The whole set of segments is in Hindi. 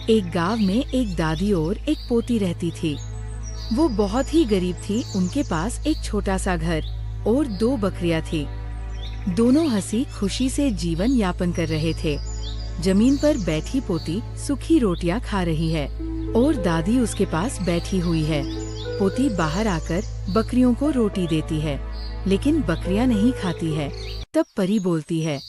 एक गांव में एक दादी और एक पोती रहती थी। वो बहुत ही गरीब थी। उनके पास एक छोटा सा घर और 2 बकरियां थी। दोनों हंसी खुशी से जीवन यापन कर रहे थे। जमीन पर बैठी पोती सूखी रोटियां खा रही है और दादी उसके पास बैठी हुई है। पोती बाहर आकर बकरियों को रोटी देती है, लेकिन बकरियां नहीं खाती है। तब परी बोलती है,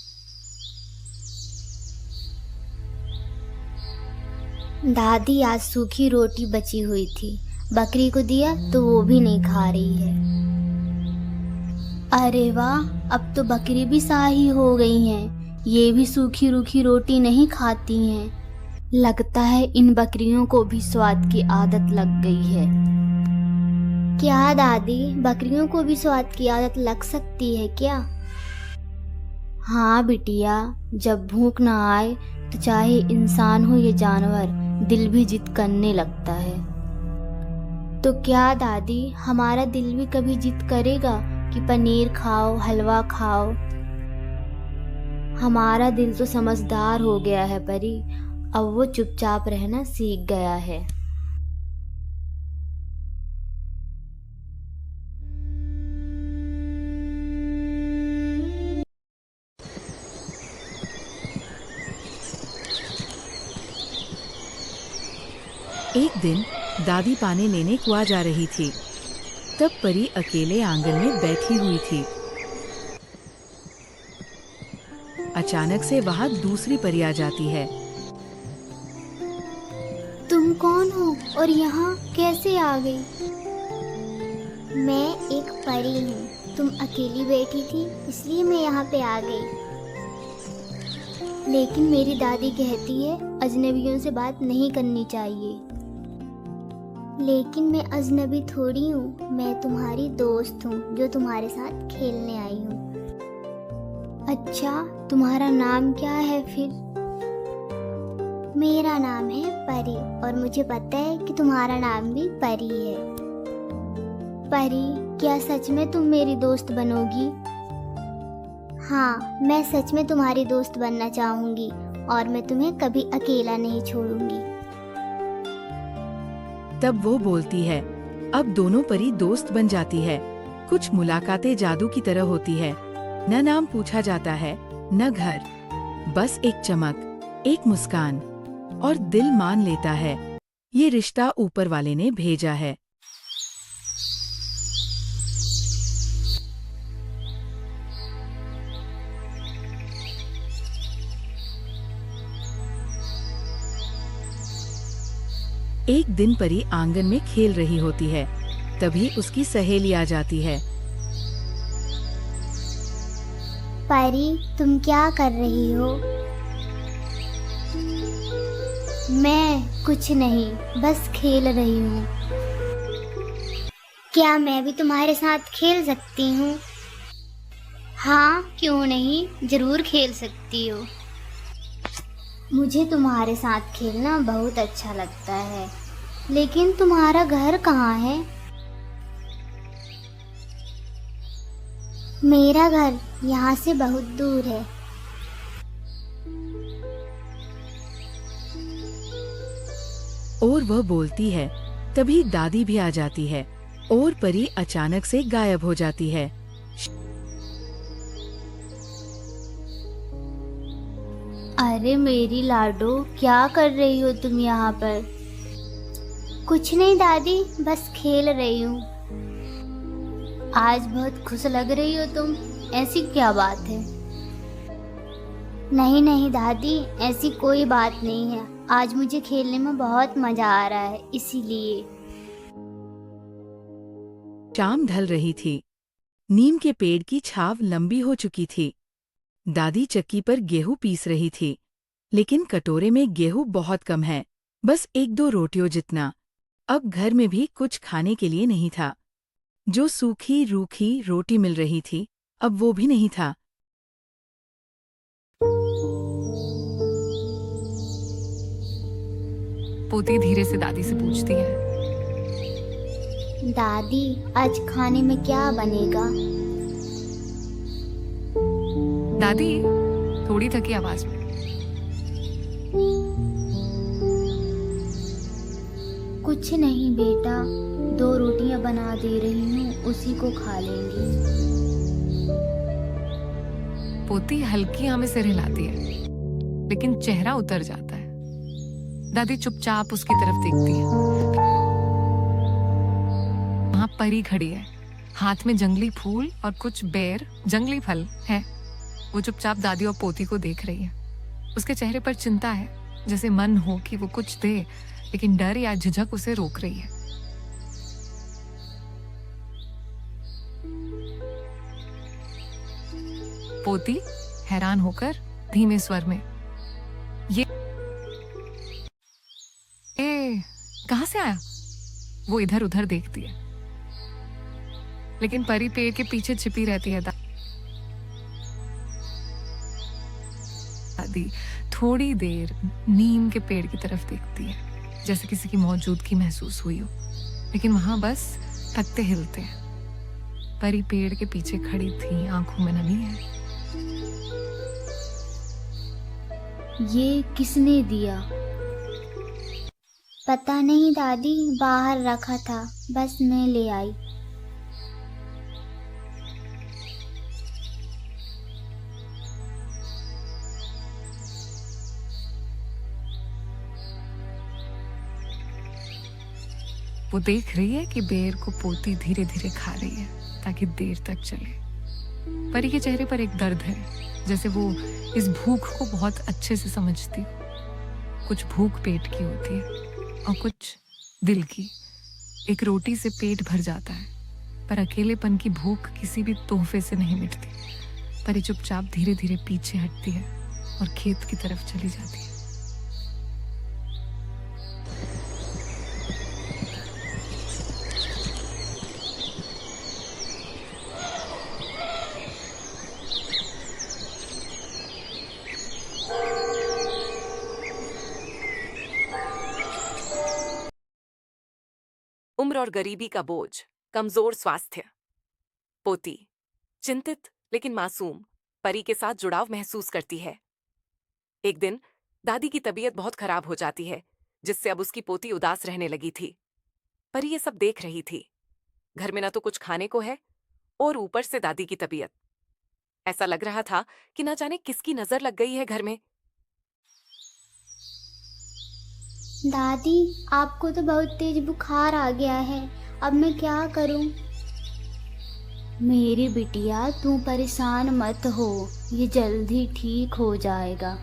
दादी, आज सूखी रोटी बची हुई थी, बकरी को दिया तो वो भी नहीं खा रही है। अरे वाह, अब तो बकरी भी साही हो गई हैं। ये भी सूखी रूखी रोटी नहीं खाती हैं। लगता है इन बकरियों को भी स्वाद की आदत लग गई है। क्या दादी, बकरियों को भी स्वाद की आदत लग सकती है क्या? हाँ बिटिया, जब भूख ना आए तो चाहे इंसान हो या जानवर, दिल भी जिद करने लगता है। तो क्या दादी, हमारा दिल भी कभी जिद करेगा कि पनीर खाओ, हलवा खाओ? हमारा दिल तो समझदार हो गया है परी, अब वो चुपचाप रहना सीख गया है। एक दिन दादी पानी लेने कुआं जा रही थी। तब परी अकेले आंगन में बैठी हुई थी। अचानक से वहाँ दूसरी परी आ जाती है। तुम कौन हो और यहाँ कैसे आ गई? मैं एक परी हूँ। तुम अकेली बैठी थी इसलिए मैं यहाँ पे आ गई। लेकिन मेरी दादी कहती है अजनबियों से बात नहीं करनी चाहिए। लेकिन मैं अजनबी थोड़ी हूँ, मैं तुम्हारी दोस्त हूँ जो तुम्हारे साथ खेलने आई हूँ। अच्छा, तुम्हारा नाम क्या है फिर? मेरा नाम है परी और मुझे पता है कि तुम्हारा नाम भी परी है। परी, क्या सच में तुम मेरी दोस्त बनोगी? हाँ, मैं सच में तुम्हारी दोस्त बनना चाहूँगी और मैं तुम्हें कभी अकेला नहीं छोड़ूंगी। तब वो बोलती है। अब दोनों परी दोस्त बन जाती है। कुछ मुलाकातें जादू की तरह होती है। न नाम पूछा जाता है, न घर, बस एक चमक, एक मुस्कान, और दिल मान लेता है ये रिश्ता ऊपर वाले ने भेजा है। एक दिन परी आंगन में खेल रही होती है। तभी उसकी सहेली आ जाती है। परी, तुम क्या कर रही हो? मैं कुछ नहीं, बस खेल रही हूँ। क्या मैं भी तुम्हारे साथ खेल सकती हूँ? हाँ, क्यों नहीं, जरूर खेल सकती हो। मुझे तुम्हारे साथ खेलना बहुत अच्छा लगता है, लेकिन तुम्हारा घर कहाँ है? मेरा घर यहाँ से बहुत दूर है। और वह बोलती है। तभी दादी भी आ जाती है और परी अचानक से गायब हो जाती है। अरे मेरी लाडो, क्या कर रही हो तुम यहाँ पर? कुछ नहीं दादी, बस खेल रही हूँ। आज बहुत खुश लग रही हो तुम, ऐसी क्या बात है? नहीं नहीं दादी, ऐसी कोई बात नहीं है। आज मुझे खेलने में बहुत मजा आ रहा है, इसीलिए। शाम ढल रही थी। नीम के पेड़ की छाव लंबी हो चुकी थी। दादी चक्की पर गेहूं पीस रही थी, लेकिन कटोरे में गेहूं बहुत कम है, बस 1-2 रोटियों जितना। अब घर में भी कुछ खाने के लिए नहीं था। जो सूखी रूखी रोटी मिल रही थी, अब वो भी नहीं था। पोती धीरे से दादी से पूछती है, दादी, आज खाने में क्या बनेगा? दादी थोड़ी थकी आवाज में, कुछ नहीं बेटा, 2 रोटियां बना दे रही हूँ, उसी को खा लेंगे। पोती हल्की हमें सिर हिलाती है, लेकिन चेहरा उतर जाता है। दादी चुपचाप उसकी तरफ देखती है। वहां परी खड़ी है, हाथ में जंगली फूल और कुछ बेर जंगली फल है। वो चुपचाप दादी और पोती को देख रही है। उसके चेहरे पर चिंता है, जैसे मन हो कि वो कुछ दे, लेकिन डर या झिझक उसे रोक रही है। पोती हैरान होकर धीमे स्वर में, ये कहां से आया? वो इधर उधर देखती है, लेकिन परी पेड़ के पीछे छिपी रहती है। दादी थोड़ी देर नीम के पेड़ की तरफ देखती है, जैसे किसी की मौजूदगी महसूस हुई हो, लेकिन वहां बस पत्ते हिलते हैं। परी पेड़ के पीछे खड़ी थी, आंखों में नमी है। ये किसने दिया? पता नहीं दादी, बाहर रखा था, बस मैं ले आई। वो देख रही है कि बेर को पोती धीरे धीरे खा रही है ताकि देर तक चले। परी के चेहरे पर एक दर्द है, जैसे वो इस भूख को बहुत अच्छे से समझती हो। कुछ भूख पेट की होती है और कुछ दिल की। एक रोटी से पेट भर जाता है, पर अकेलेपन की भूख किसी भी तोहफे से नहीं मिटती। परी चुपचाप धीरे धीरे पीछे हटती है और खेत की तरफ चली जाती है। उम्र और गरीबी का बोझ, कमजोर स्वास्थ्य। पोती चिंतित लेकिन मासूम परी के साथ जुड़ाव महसूस करती है। एक दिन दादी की तबीयत बहुत खराब हो जाती है, जिससे अब उसकी पोती उदास रहने लगी थी। परी ये सब देख रही थी। घर में ना तो कुछ खाने को है और ऊपर से दादी की तबीयत। ऐसा लग रहा था कि ना जाने किसकी नजर लग गई है घर में। दादी, आपको तो बहुत तेज बुखार आ गया है, अब मैं क्या करूं? मेरी बिटिया, तू परेशान मत हो, ये जल्दी ठीक हो जाएगा।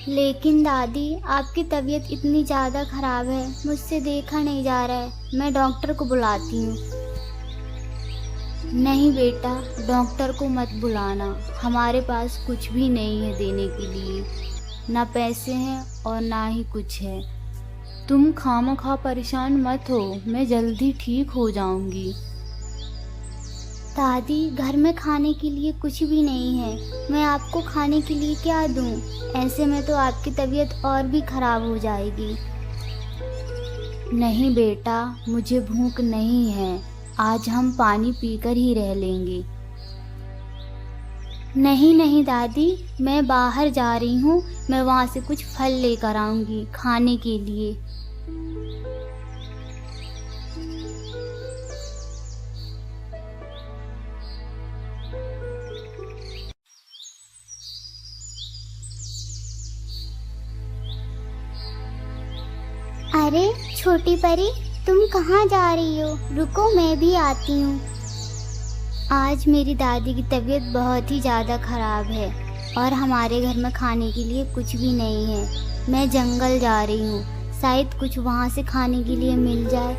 लेकिन दादी, आपकी तबीयत इतनी ज़्यादा खराब है, मुझसे देखा नहीं जा रहा है, मैं डॉक्टर को बुलाती हूँ। नहीं बेटा, डॉक्टर को मत बुलाना, हमारे पास कुछ भी नहीं है देने के लिए, ना पैसे हैं और ना ही कुछ है। तुम खामखा परेशान मत हो, मैं जल्दी ठीक हो जाऊंगी। दादी, घर में खाने के लिए कुछ भी नहीं है, मैं आपको खाने के लिए क्या दूं? ऐसे में तो आपकी तबीयत और भी खराब हो जाएगी। नहीं बेटा, मुझे भूख नहीं है, आज हम पानी पीकर ही रह लेंगे। नहीं नहीं दादी, मैं बाहर जा रही हूँ, मैं वहाँ से कुछ फल लेकर आऊंगी खाने के लिए। अरे छोटी परी, तुम कहाँ जा रही हो? रुको, मैं भी आती हूँ। आज मेरी दादी की तबीयत बहुत ही ज़्यादा ख़राब है और हमारे घर में खाने के लिए कुछ भी नहीं है। मैं जंगल जा रही हूँ, शायद कुछ वहाँ से खाने के लिए मिल जाए।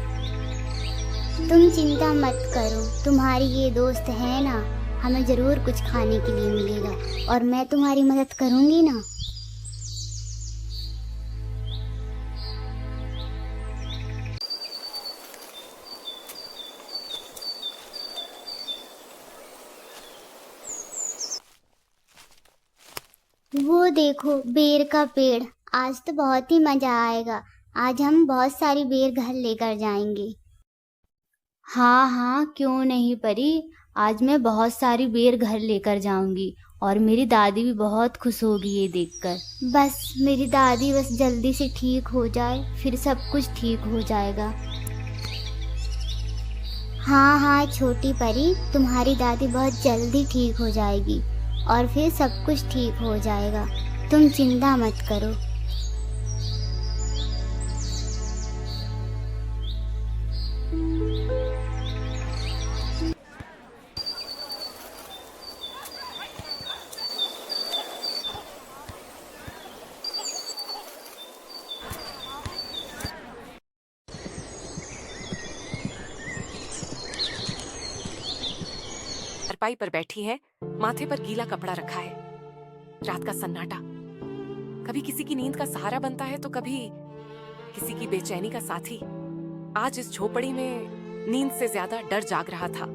तुम चिंता मत करो, तुम्हारी ये दोस्त है ना, हमें ज़रूर कुछ खाने के लिए मिलेगा और मैं तुम्हारी मदद करूँगी ना। वो देखो, बेर का पेड़, आज तो बहुत ही मजा आएगा। आज हम बहुत सारी बेर घर लेकर जाएंगे। हाँ हाँ, क्यों नहीं परी, आज मैं बहुत सारी बेर घर लेकर जाऊंगी और मेरी दादी भी बहुत खुश होगी ये देखकर। बस मेरी दादी बस जल्दी से ठीक हो जाए, फिर सब कुछ ठीक हो जाएगा। हाँ हाँ छोटी परी, तुम्हारी दादी बहुत जल्दी ठीक हो जाएगी और फिर सब कुछ ठीक हो जाएगा, तुम चिंता मत करो। चारपाई पर बैठी है, माथे पर गीला कपड़ा रखा है। रात का सन्नाटा कभी किसी की नींद का सहारा बनता है तो कभी किसी की बेचैनी का साथी। आज इस झोपड़ी में नींद से ज्यादा डर जाग रहा था।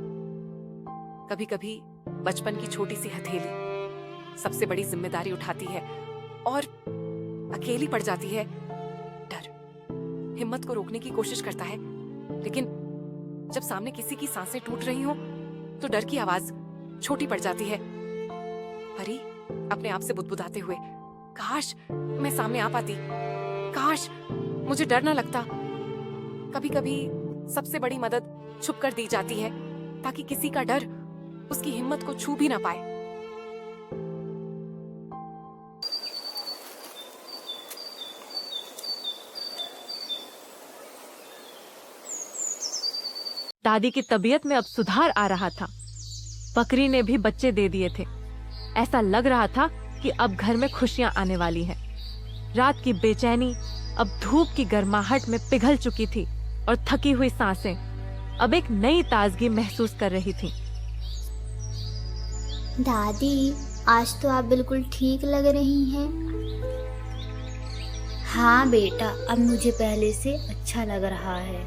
कभी कभी बचपन की छोटी सी हथेली सबसे बड़ी जिम्मेदारी उठाती है और अकेली पड़ जाती है। डर हिम्मत को रोकने की कोशिश करता है, लेकिन जब सामने किसी की सांसें टूट रही हो तो डर की आवाज छोटी पड़ जाती है। परी अपने आप से बुदबुदाते हुए, काश मैं सामने आ पाती, काश मुझे डर ना लगता। कभी कभी सबसे बड़ी मदद छुप कर दी जाती है ताकि किसी का डर उसकी हिम्मत को छू भी ना पाए। दादी की तबीयत में अब सुधार आ रहा था। बकरी ने भी बच्चे दे दिए थे। ऐसा लग रहा था कि अब घर में खुशियां आने वाली हैं। रात की बेचैनी अब धूप की गर्माहट में पिघल चुकी थी और थकी हुई सांसें अब एक नई ताजगी महसूस कर रही थीं। दादी आज तो आप बिल्कुल ठीक लग रही हैं। हाँ बेटा, अब मुझे पहले से अच्छा लग रहा है।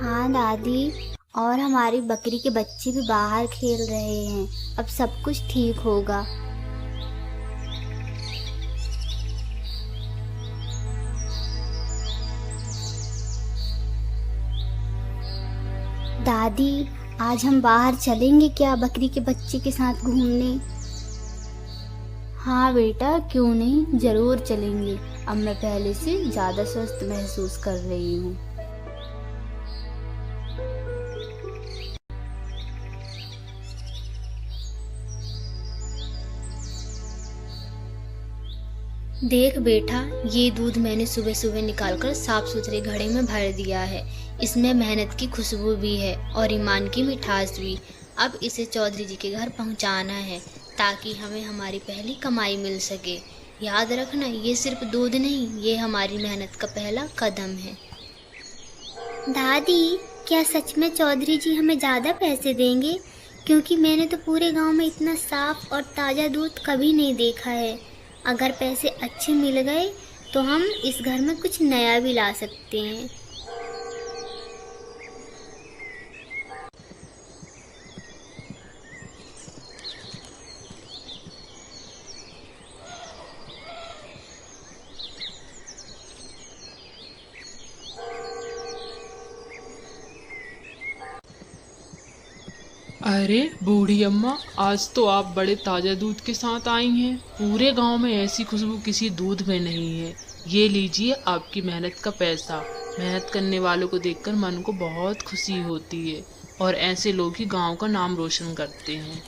हाँ दादी, और हमारी बकरी के बच्चे भी बाहर खेल रहे हैं, अब सब कुछ ठीक होगा। दादी आज हम बाहर चलेंगे क्या बकरी के बच्चे के साथ घूमने? हाँ बेटा, क्यों नहीं, जरूर चलेंगे। अब मैं पहले से ज्यादा स्वस्थ महसूस कर रही हूँ। देख बेटा, ये दूध मैंने सुबह सुबह निकालकर साफ सुथरे घड़े में भर दिया है। इसमें मेहनत की खुशबू भी है और ईमान की मिठास भी। अब इसे चौधरी जी के घर पहुंचाना है ताकि हमें हमारी पहली कमाई मिल सके। याद रखना, ये सिर्फ दूध नहीं, ये हमारी मेहनत का पहला कदम है। दादी, क्या सच में चौधरी जी हमें ज़्यादा पैसे देंगे? क्योंकि मैंने तो पूरे गांव में इतना साफ और ताज़ा दूध कभी नहीं देखा है। अगर पैसे अच्छे मिल गए तो हम इस घर में कुछ नया भी ला सकते हैं। अरे बूढ़ी अम्मा, आज तो आप बड़े ताज़ा दूध के साथ आई हैं। पूरे गांव में ऐसी खुशबू किसी दूध में नहीं है। ये लीजिए आपकी मेहनत का पैसा। मेहनत करने वालों को देखकर मन को बहुत खुशी होती है और ऐसे लोग ही गांव का नाम रोशन करते हैं।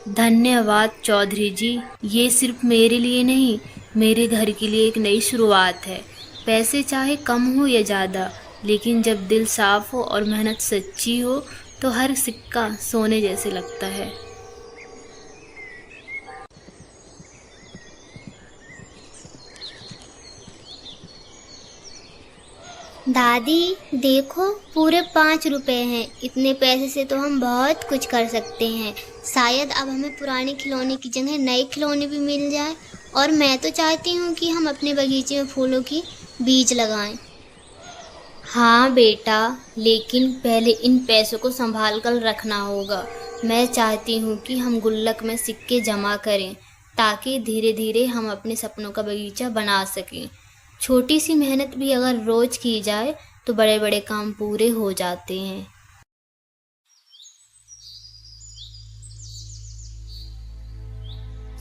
धन्यवाद चौधरी जी, ये सिर्फ मेरे लिए नहीं, मेरे घर के लिए एक नई शुरुआत है। पैसे चाहे कम हो या ज़्यादा, लेकिन जब दिल साफ हो और मेहनत सच्ची हो तो हर सिक्का सोने जैसे लगता है। दादी देखो, पूरे 5 रुपए हैं। इतने पैसे से तो हम बहुत कुछ कर सकते हैं। शायद अब हमें पुराने खिलौने की जगह नए खिलौने भी मिल जाए। और मैं तो चाहती हूँ कि हम अपने बगीचे में फूलों की बीज लगाएं। हाँ बेटा, लेकिन पहले इन पैसों को संभाल कर रखना होगा। मैं चाहती हूँ कि हम गुल्लक में सिक्के जमा करें ताकि धीरे धीरे हम अपने सपनों का बगीचा बना सकें। छोटी सी मेहनत भी अगर रोज की जाए तो बड़े बड़े काम पूरे हो जाते हैं।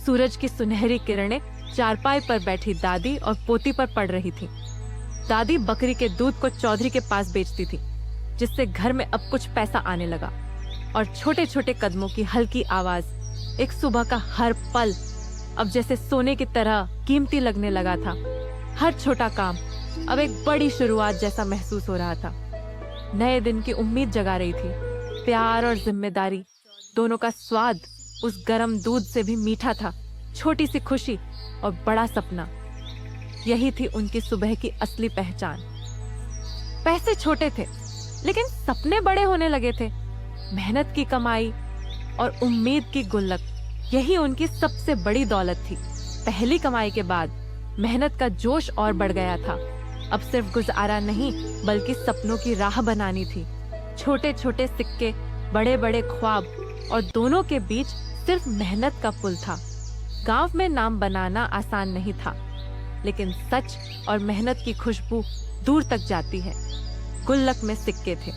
सूरज की सुनहरी किरणें चारपाई पर बैठी दादी और पोती पर पड़ रही थी। दादी बकरी के दूध को चौधरी के पास बेचती थी, जिससे घर में अब कुछ पैसा आने लगा। और छोटे छोटे कदमों की हल्की आवाज, एक सुबह का हर पल अब जैसे सोने की तरह कीमती लगने लगा था। हर छोटा काम अब एक बड़ी शुरुआत जैसा महसूस हो रहा था। नए दिन की उम्मीद जगा रही थी। प्यार और जिम्मेदारी दोनों का स्वाद उस गर्म दूध से भी मीठा था। छोटी सी खुशी और बड़ा सपना, यही थी उनकी सुबह की असली पहचान। पैसे छोटे थे, लेकिन सपने बड़े होने लगे थे। मेहनत की कमाई और उम्मीद की गुल्लक, यही उनकी सबसे बड़ी दौलत थी। पहली कमाई के बाद मेहनत का जोश और बढ़ गया था। अब सिर्फ गुजारा नहीं, बल्कि सपनों की राह बनानी थी। छोटे छोटे सिक्के, बड़े बड़े ख्वाब, और दोनों के बीच सिर्फ मेहनत का पुल था। गांव में नाम बनाना आसान नहीं था, लेकिन सच और मेहनत की खुशबू दूर तक जाती है। गुल्लक में सिक्के थे,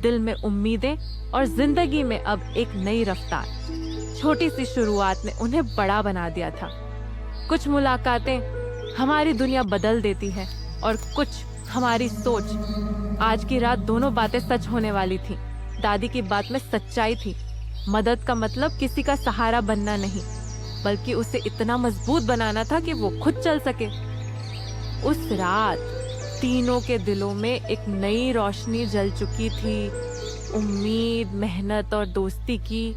दिल में उम्मीदें, और जिंदगी में अब एक नई रफ्तार। छोटी सी शुरुआत ने उन्हें बड़ा बना दिया था। कुछ मुलाकातें हमारी दुनिया बदल देती है, और कुछ हमारी सोच। आज की रात दोनों बातें सच होने वाली थी। दादी की बात में सच्चाई थी। मदद का मतलब किसी का सहारा बनना नहीं, बल्कि उसे इतना मजबूत बनाना था कि वो खुद चल सके। उस रात तीनों के दिलों में एक नई रोशनी जल चुकी थी। उम्मीद, मेहनत और दोस्ती की।